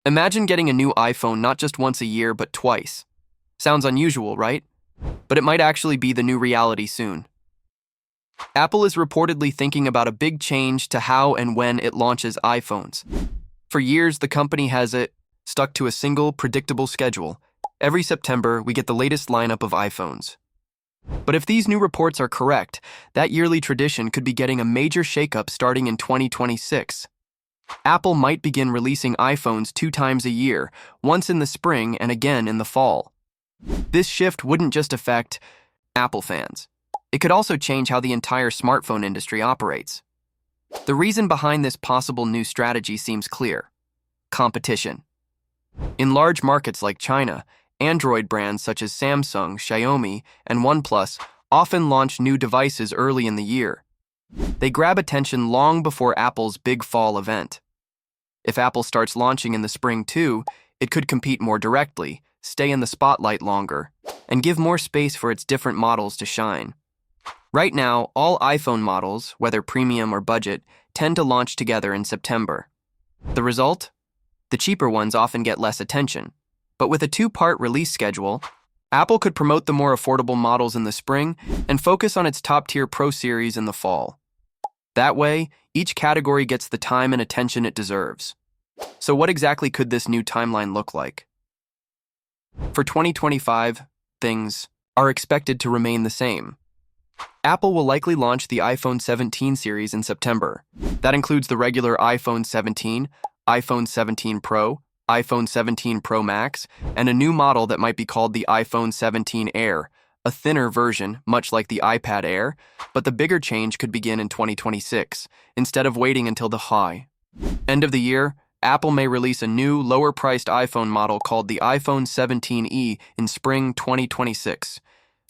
Imagine getting a new iPhone not just once a year, but twice. Sounds unusual, right? But it might actually be the new reality soon. Apple is reportedly thinking about a big change to how and when it launches iPhones. For years, the company has stuck to a single, predictable schedule. Every September, we get the latest lineup of iPhones. But if these new reports are correct, that yearly tradition could be getting a major shakeup starting in 2026. Apple might begin releasing iPhones 2 times a year, once in the spring and again in the fall. This shift wouldn't just affect Apple fans. It could also change how the entire smartphone industry operates. The reason behind this possible new strategy seems clear: competition. In large markets like China, Android brands such as Samsung, Xiaomi, and OnePlus often launch new devices early in the year. They grab attention long before Apple's big fall event. If Apple starts launching in the spring too, it could compete more directly, stay in the spotlight longer, and give more space for its different models to shine. Right now, all iPhone models, whether premium or budget, tend to launch together in September. The result? The cheaper ones often get less attention. But with a 2-part release schedule, Apple could promote the more affordable models in the spring and focus on its top-tier Pro series in the fall. That way, each category gets the time and attention it deserves. So what exactly could this new timeline look like? For 2025, things are expected to remain the same. Apple will likely launch the iPhone 17 series in September. That includes the regular iPhone 17, iPhone 17 Pro, iPhone 17 Pro Max, and a new model that might be called the iPhone 17 Air, a thinner version, much like the iPad Air, but the bigger change could begin in 2026, instead of waiting until the high end of the year. Apple may release a new, lower-priced iPhone model called the iPhone 17e in spring 2026.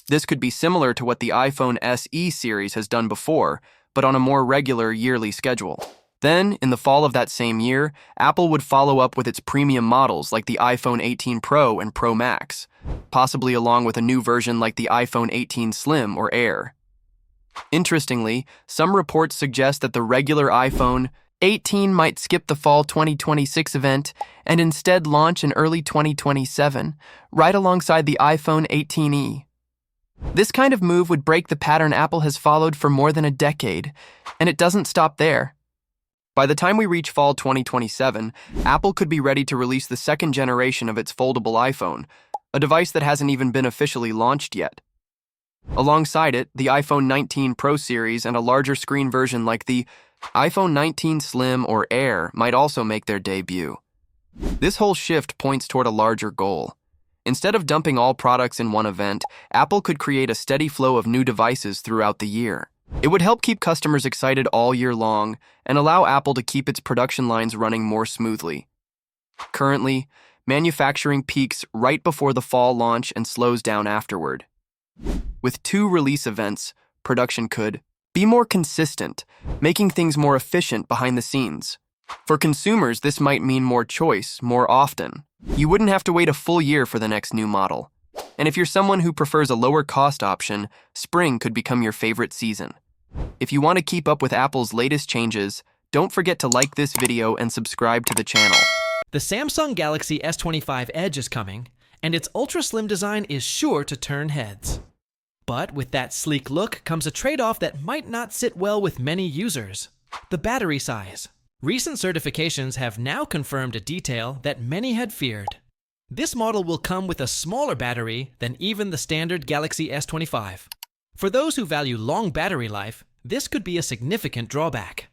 This could be similar to what the iPhone SE series has done before, but on a more regular yearly schedule. Then, in the fall of that same year, Apple would follow up with its premium models like the iPhone 18 Pro and Pro Max, possibly along with a new version like the iPhone 18 Slim or Air. Interestingly, some reports suggest that the regular iPhone 18 might skip the fall 2026 event and instead launch in early 2027, right alongside the iPhone 18e. This kind of move would break the pattern Apple has followed for more than a decade, and it doesn't stop there. By the time we reach fall 2027, Apple could be ready to release the second generation of its foldable iPhone, a device that hasn't even been officially launched yet. Alongside it, the iPhone 19 Pro series and a larger screen version like the iPhone 19 Slim or Air might also make their debut. This whole shift points toward a larger goal. Instead of dumping all products in one event, Apple could create a steady flow of new devices throughout the year. It would help keep customers excited all year long and allow Apple to keep its production lines running more smoothly. Currently, manufacturing peaks right before the fall launch and slows down afterward. With 2 release events, production could be more consistent, making things more efficient behind the scenes. For consumers, this might mean more choice, more often. You wouldn't have to wait a full year for the next new model. And if you're someone who prefers a lower-cost option, spring could become your favorite season. If you want to keep up with Apple's latest changes, don't forget to like this video and subscribe to the channel. The Samsung Galaxy S25 Edge is coming, and its ultra-slim design is sure to turn heads. But with that sleek look comes a trade-off that might not sit well with many users: the battery size. Recent certifications have now confirmed a detail that many had feared. This model will come with a smaller battery than even the standard Galaxy S25. For those who value long battery life, this could be a significant drawback.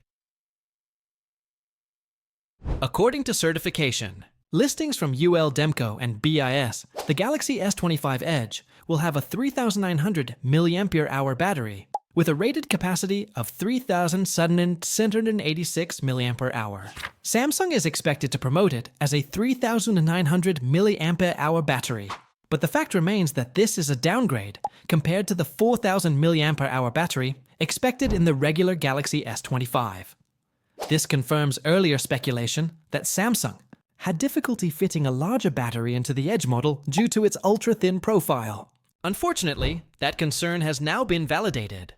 According to certification, listings from UL Demco and BIS, the Galaxy S25 Edge will have a 3,900 mAh battery with a rated capacity of 3,786 mAh. Samsung is expected to promote it as a 3,900 mAh battery, but the fact remains that this is a downgrade compared to the 4,000 mAh battery expected in the regular Galaxy S25. This confirms earlier speculation that Samsung had difficulty fitting a larger battery into the Edge model due to its ultra-thin profile. Unfortunately, that concern has now been validated.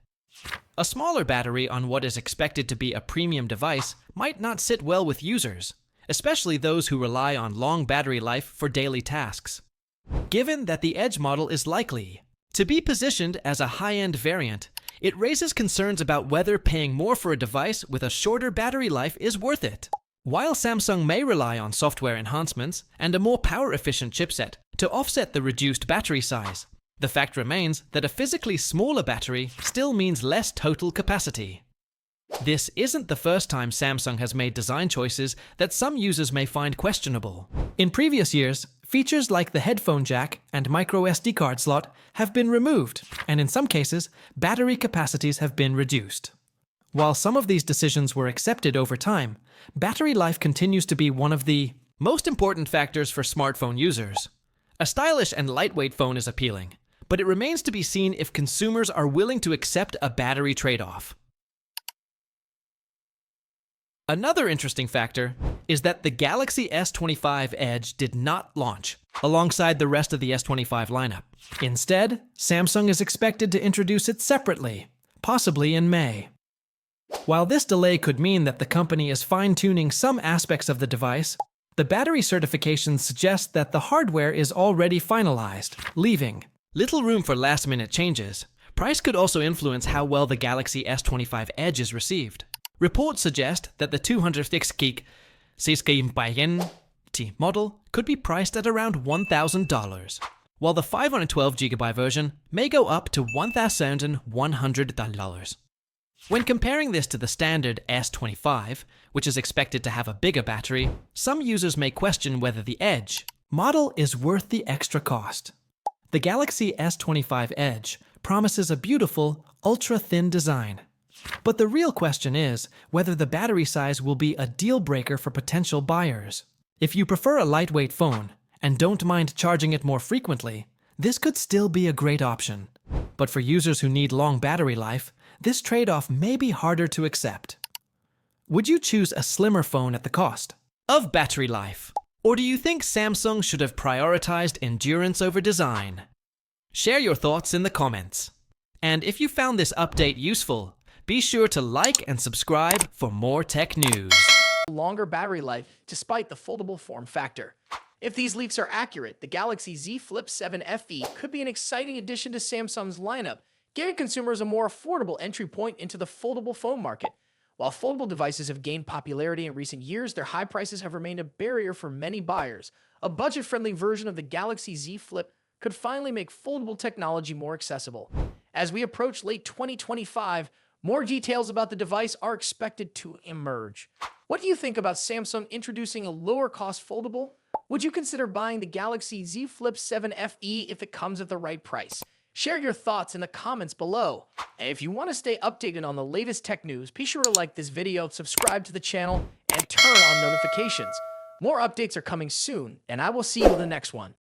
A smaller battery on what is expected to be a premium device might not sit well with users, especially those who rely on long battery life for daily tasks. Given that the Edge model is likely to be positioned as a high-end variant, it raises concerns about whether paying more for a device with a shorter battery life is worth it. While Samsung may rely on software enhancements and a more power-efficient chipset to offset the reduced battery size, the fact remains that a physically smaller battery still means less total capacity. This isn't the first time Samsung has made design choices that some users may find questionable. In previous years, features like the headphone jack and micro SD card slot have been removed, and in some cases, battery capacities have been reduced. While some of these decisions were accepted over time, battery life continues to be one of the most important factors for smartphone users. A stylish and lightweight phone is appealing, but it remains to be seen if consumers are willing to accept a battery trade-off. Another interesting factor is that the Galaxy S25 Edge did not launch alongside the rest of the S25 lineup. Instead, Samsung is expected to introduce it separately, possibly in May. While this delay could mean that the company is fine-tuning some aspects of the device, the battery certifications suggest that the hardware is already finalized, leaving little room for last-minute changes. Price could also influence how well the Galaxy S25 Edge is received. Reports suggest that the 256GB model could be priced at around $1,000, while the 512GB version may go up to $1,100. When comparing this to the standard S25, which is expected to have a bigger battery, some users may question whether the Edge model is worth the extra cost. The Galaxy S25 Edge promises a beautiful, ultra-thin design. But the real question is whether the battery size will be a deal breaker for potential buyers. If you prefer a lightweight phone and don't mind charging it more frequently, this could still be a great option. But for users who need long battery life, this trade-off may be harder to accept. Would you choose a slimmer phone at the cost of battery life? Or do you think Samsung should have prioritized endurance over design? Share your thoughts in the comments. And if you found this update useful, be sure to like and subscribe for more tech news. Longer battery life despite the foldable form factor. If these leaks are accurate, the Galaxy Z Flip 7 FE could be an exciting addition to Samsung's lineup, giving consumers a more affordable entry point into the foldable phone market. While foldable devices have gained popularity in recent years, their high prices have remained a barrier for many buyers. A budget-friendly version of the Galaxy Z Flip could finally make foldable technology more accessible. As we approach late 2025, more details about the device are expected to emerge. What do you think about Samsung introducing a lower-cost foldable? Would you consider buying the Galaxy Z Flip 7 FE if it comes at the right price? Share your thoughts in the comments below. And if you want to stay updated on the latest tech news, be sure to like this video, subscribe to the channel, and turn on notifications. More updates are coming soon, and I will see you in the next one.